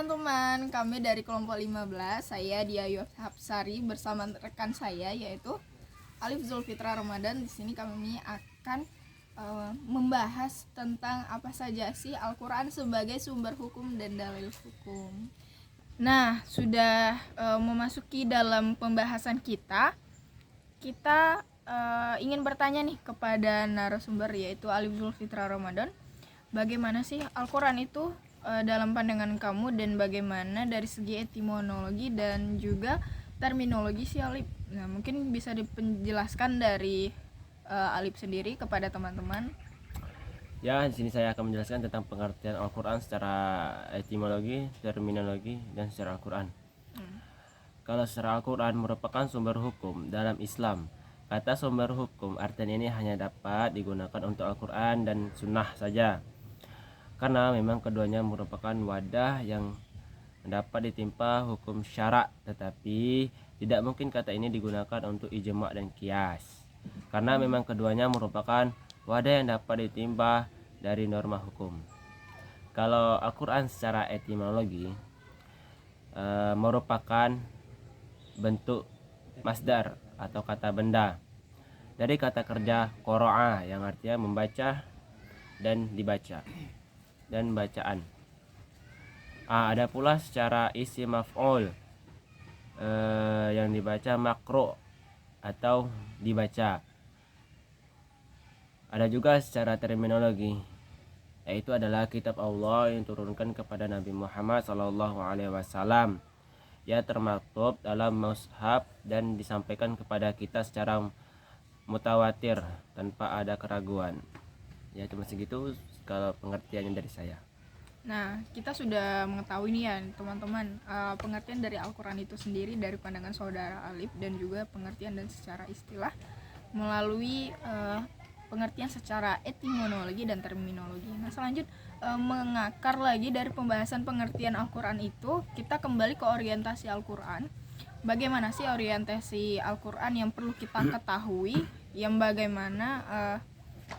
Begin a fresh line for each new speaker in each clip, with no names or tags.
teman-teman, kami dari kelompok 15. Saya Dia Hapsari bersama rekan saya yaitu Alif Zulfitra Ramadan. Di sini kami akan membahas tentang apa saja sih Al-Qur'an sebagai sumber hukum dan dalil hukum. Nah, sudah memasuki dalam pembahasan kita ingin bertanya nih kepada narasumber yaitu Alif Zulfitra Ramadan. Bagaimana sih Al-Qur'an itu dalam pandangan kamu, dan bagaimana dari segi etimologi dan juga terminologi sih Alif? Nah, mungkin bisa dipenjelaskan dari Alif sendiri kepada teman-teman.
Ya, di sini saya akan menjelaskan tentang pengertian Al-Qur'an secara etimologi, terminologi, dan secara Al-Qur'an. Kalau secara Al-Qur'an merupakan sumber hukum dalam Islam. Kata sumber hukum artinya ini hanya dapat digunakan untuk Al-Qur'an dan Sunnah saja, karena memang keduanya merupakan wadah yang dapat ditimpa hukum syarak, tetapi tidak mungkin kata ini digunakan untuk ijma' dan qiyas, karena memang keduanya merupakan wadah yang dapat ditimpa dari norma hukum. Kalau Al-Qur'an secara etimologi merupakan bentuk masdar atau kata benda dari kata kerja qara'a yang artinya membaca dan dibaca dan bacaan. Ada pula secara isim maf'ul yang dibaca makro atau dibaca. Ada juga secara terminologi, yaitu adalah kitab Allah yang turunkan kepada Nabi Muhammad SAW. Ya, termaktub dalam mushaf dan disampaikan kepada kita secara mutawatir tanpa ada keraguan. Ya, cuma segitu kalau pengertiannya dari saya.
Nah, kita sudah mengetahui nih ya teman-teman, pengertian dari Al-Qur'an itu sendiri dari pandangan saudara Alif, dan juga pengertian dan secara istilah melalui pengertian secara etimologi dan terminologi. Nah, selanjut mengakar lagi dari pembahasan pengertian Al-Qur'an itu, kita kembali ke orientasi Al-Qur'an. Bagaimana sih orientasi Al-Qur'an yang perlu kita ketahui, yang bagaimana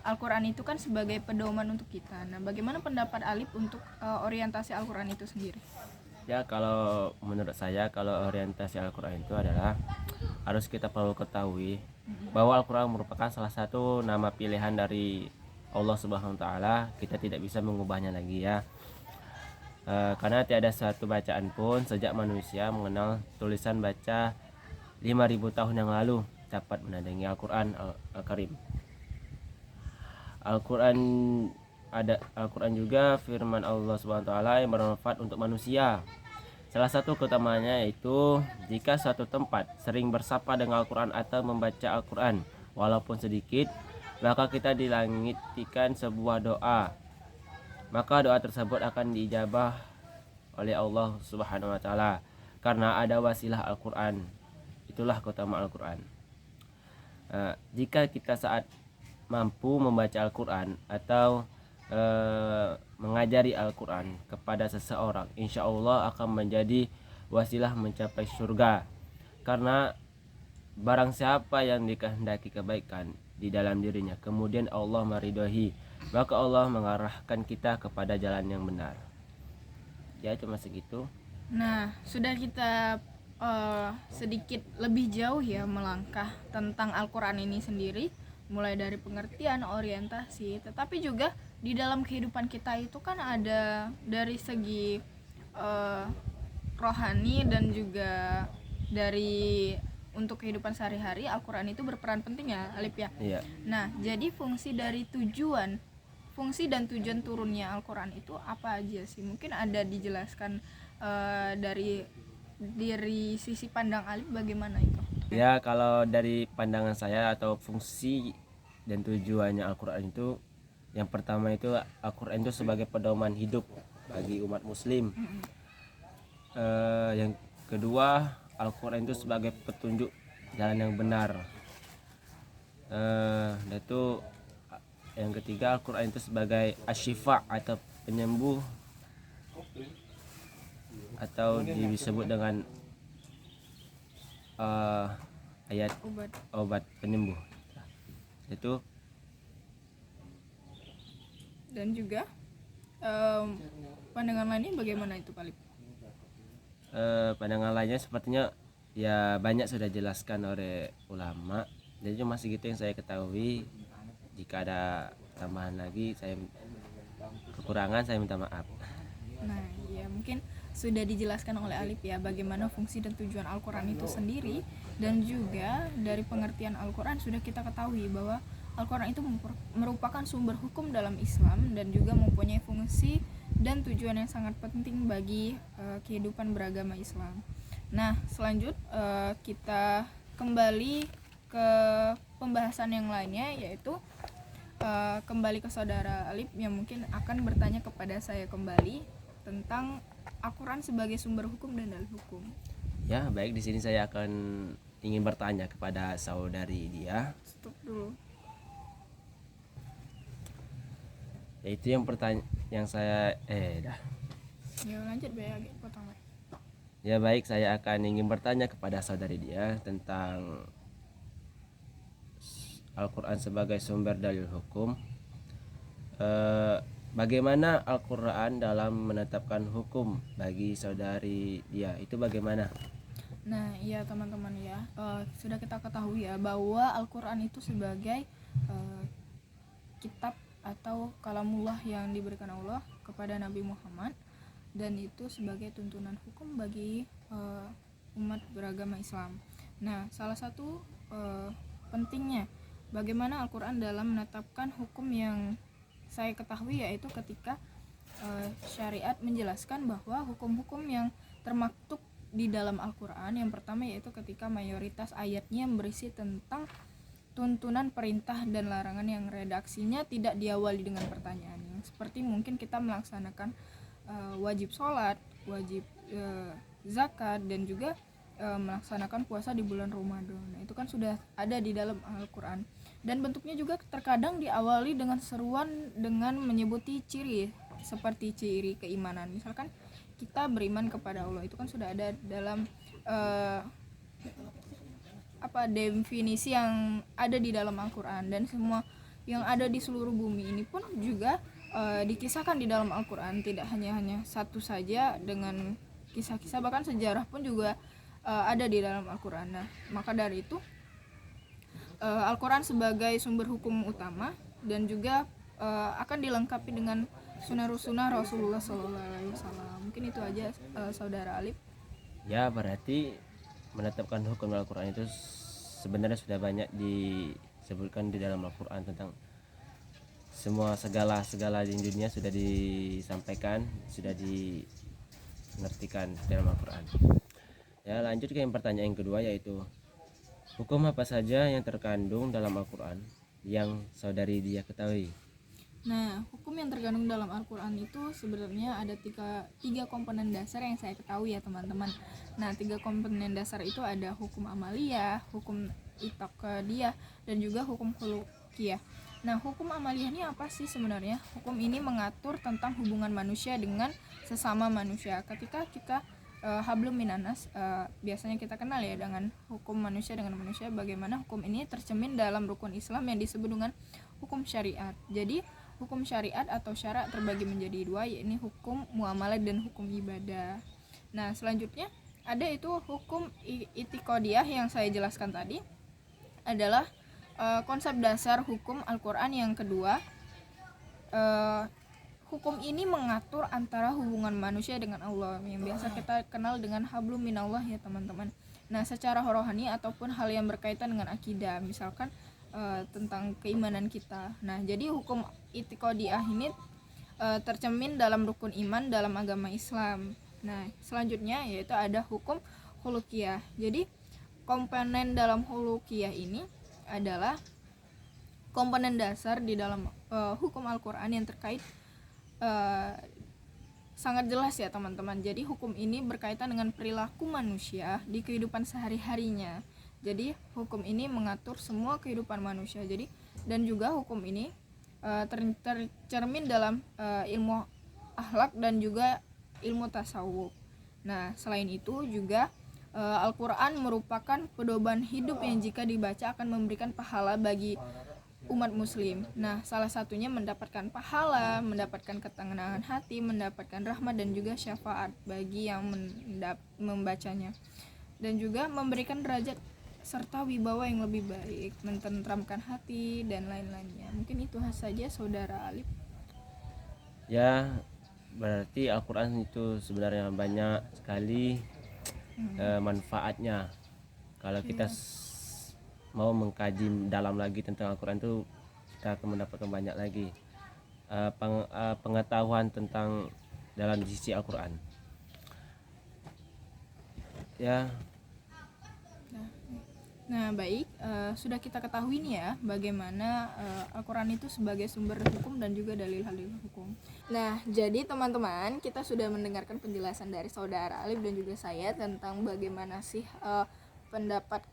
Al-Qur'an itu kan sebagai pedoman untuk kita. Nah, bagaimana pendapat Alif untuk orientasi Al-Qur'an itu sendiri?
Ya, kalau menurut saya, kalau orientasi Al-Qur'an itu adalah harus kita perlu ketahui bahwa Al-Qur'an merupakan salah satu nama pilihan dari Allah Subhanahu wa taala. Kita tidak bisa mengubahnya lagi ya. Karena tiada satu bacaan pun sejak manusia mengenal tulisan baca 5.000 tahun yang lalu dapat menandingi Al-Qur'an Al-Karim. Al-Qur'an juga firman Allah Subhanahu wa taala yang bermanfaat untuk manusia. Salah satu keutamaannya yaitu jika suatu tempat sering bersapa dengan Al-Qur'an atau membaca Al-Qur'an walaupun sedikit, maka kita dilangitkan sebuah doa. Maka doa tersebut akan diijabah oleh Allah Subhanahu wa taala karena ada wasilah Al-Qur'an. Itulah keutamaan Al-Qur'an. Jika kita saat mampu membaca Al-Qur'an atau mengajari Al-Qur'an kepada seseorang, insya Allah akan menjadi wasilah mencapai surga. Karena barang siapa yang dikehendaki kebaikan di dalam dirinya, kemudian Allah meridhoi, maka Allah mengarahkan kita kepada jalan yang benar. Ya, cuma segitu.
Nah, sudah kita sedikit lebih jauh ya melangkah tentang Al-Qur'an ini sendiri, mulai dari pengertian, orientasi, tetapi juga di dalam kehidupan kita itu kan ada dari segi rohani dan juga dari untuk kehidupan sehari-hari. Al-Qur'an itu berperan penting ya, Alif ya.
Iya.
Nah, jadi fungsi dan tujuan turunnya Al-Qur'an itu apa aja sih? Mungkin ada dijelaskan dari sisi pandang Alif bagaimana itu?
Ya, kalau dari pandangan saya atau fungsi dan tujuannya Al-Qur'an itu, yang pertama itu Al-Qur'an itu sebagai pedoman hidup bagi umat muslim. Yang kedua, Al-Qur'an itu sebagai petunjuk jalan yang benar. Dan itu yang ketiga, Al-Qur'an itu sebagai asyifa atau penyembuh, atau disebut dengan ayat obat penyembuh. Itu
Dan juga pandangan lainnya bagaimana itu, Pak Lip?
pandangan lainnya sepertinya ya banyak sudah jelaskan oleh ulama. Jadi cuma segitu yang saya ketahui. Jika ada tambahan lagi, saya kekurangan saya minta maaf.
Nah, ya mungkin sudah dijelaskan oleh Alif ya bagaimana fungsi dan tujuan Al-Quran itu sendiri, dan juga dari pengertian Al-Quran sudah kita ketahui bahwa Al-Quran itu merupakan sumber hukum dalam Islam dan juga mempunyai fungsi dan tujuan yang sangat penting bagi kehidupan beragama Islam. Nah, selanjutnya kita kembali ke pembahasan yang lainnya, yaitu kembali ke saudara Alif yang mungkin akan bertanya kepada saya kembali tentang Al-Quran sebagai sumber hukum dan dalil hukum.
Ya, baik, di sini saya akan ingin bertanya kepada saudari dia.
Stop dulu.
Yaitu yang saya dah.
Ya lanjut agak potong.
Ya baik, saya akan ingin bertanya kepada saudari dia tentang Al-Quran sebagai sumber dalil hukum. Bagaimana Al-Quran dalam menetapkan hukum bagi saudari dia, itu bagaimana?
Nah, iya teman-teman ya, sudah kita ketahui ya bahwa Al-Quran itu sebagai kitab atau kalamullah yang diberikan Allah kepada Nabi Muhammad, dan itu sebagai tuntunan hukum bagi umat beragama Islam. Nah, salah satu pentingnya bagaimana Al-Quran dalam menetapkan hukum yang saya ketahui yaitu ketika syariat menjelaskan bahwa hukum-hukum yang termaktub di dalam Al-Quran, yang pertama yaitu ketika mayoritas ayatnya berisi tentang tuntunan perintah dan larangan yang redaksinya tidak diawali dengan pertanyaan, yang seperti mungkin kita melaksanakan wajib sholat, wajib zakat, dan juga melaksanakan puasa di bulan Ramadan. Nah, itu kan sudah ada di dalam Al-Quran, dan bentuknya juga terkadang diawali dengan seruan dengan menyebuti ciri seperti ciri keimanan. Misalkan kita beriman kepada Allah, itu kan sudah ada dalam definisi yang ada di dalam Al-Quran, dan semua yang ada di seluruh bumi ini pun juga dikisahkan di dalam Al-Quran, tidak hanya satu saja, dengan kisah-kisah bahkan sejarah pun juga ada di dalam Al-Quran. Nah, maka dari itu Al-Quran sebagai sumber hukum utama dan juga akan dilengkapi dengan sunnah Rasulullah SAW. Mungkin itu aja saudara Alif.
Ya, berarti menetapkan hukum Al-Quran itu sebenarnya sudah banyak disebutkan di dalam Al-Quran, tentang segala di dunia sudah disampaikan, sudah dimengertikan dalam Al-Quran. Ya, lanjut ke yang pertanyaan yang kedua, yaitu hukum apa saja yang terkandung dalam Al-Quran yang saudari dia ketahui?
Nah, hukum yang terkandung dalam Al-Quran itu sebenarnya ada tiga komponen dasar yang saya ketahui ya teman-teman. Nah, tiga komponen dasar itu ada hukum amaliyah, hukum itikadiyah, dan juga hukum khuluqiyah. Nah, hukum amaliyah ini apa sih sebenarnya? Hukum ini mengatur tentang hubungan manusia dengan sesama manusia. Ketika kita hablum minanas, biasanya kita kenal ya dengan hukum manusia dengan manusia, bagaimana hukum ini tercermin dalam rukun Islam yang disebut dengan hukum syariat. Jadi hukum syariat atau syarak terbagi menjadi dua, yaitu hukum muamalah dan hukum ibadah. Nah, selanjutnya ada itu hukum itikadiyah yang saya jelaskan tadi, adalah konsep dasar hukum Al-Quran yang kedua. Hukum ini mengatur antara hubungan manusia dengan Allah, yang biasa kita kenal dengan hablum minallah ya teman-teman. Nah, secara rohani ataupun hal yang berkaitan dengan akidah, misalkan tentang keimanan kita. Nah, jadi hukum itikadiyah ini tercermin dalam rukun iman dalam agama Islam. Nah, selanjutnya yaitu ada hukum khuluqiyah. Jadi komponen dalam khuluqiyah ini adalah komponen dasar di dalam hukum Al-Quran yang terkait sangat jelas ya teman-teman. Jadi hukum ini berkaitan dengan perilaku manusia di kehidupan sehari-harinya. Jadi hukum ini mengatur semua kehidupan manusia. Jadi dan juga hukum ini tercermin dalam ilmu akhlak dan juga ilmu tasawuf. Nah, selain itu juga Al-Quran merupakan pedoman hidup yang jika dibaca akan memberikan pahala bagi umat muslim. Nah, salah satunya mendapatkan pahala, mendapatkan ketenangan hati, mendapatkan rahmat dan juga syafaat bagi yang membacanya. Dan juga memberikan derajat serta wibawa yang lebih baik, mententramkan hati dan lain-lainnya. Mungkin itu saja Saudara Alif.
Ya, berarti Al-Quran itu sebenarnya banyak sekali manfaatnya. Kalau kita mau mengkaji dalam lagi tentang Al-Quran itu, kita akan mendapatkan banyak lagi pengetahuan tentang dalam sisi Al-Quran. Ya.
Nah, baik, sudah kita ketahui nih ya bagaimana Al-Quran itu sebagai sumber hukum dan juga dalil-dalil hukum. Nah, jadi teman-teman, kita sudah mendengarkan penjelasan dari Saudara Alif dan juga saya tentang bagaimana sih pendapat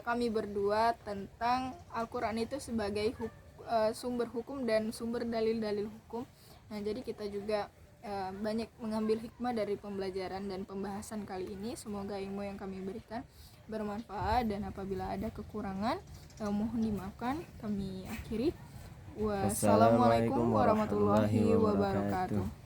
kami berdua tentang Al-Quran itu sebagai sumber hukum dan sumber dalil-dalil hukum. Nah, jadi kita juga banyak mengambil hikmah dari pembelajaran dan pembahasan kali ini. Semoga ilmu yang kami berikan bermanfaat, dan apabila ada kekurangan mohon dimaafkan. Kami akhiri. Wassalamualaikum warahmatullahi wabarakatuh.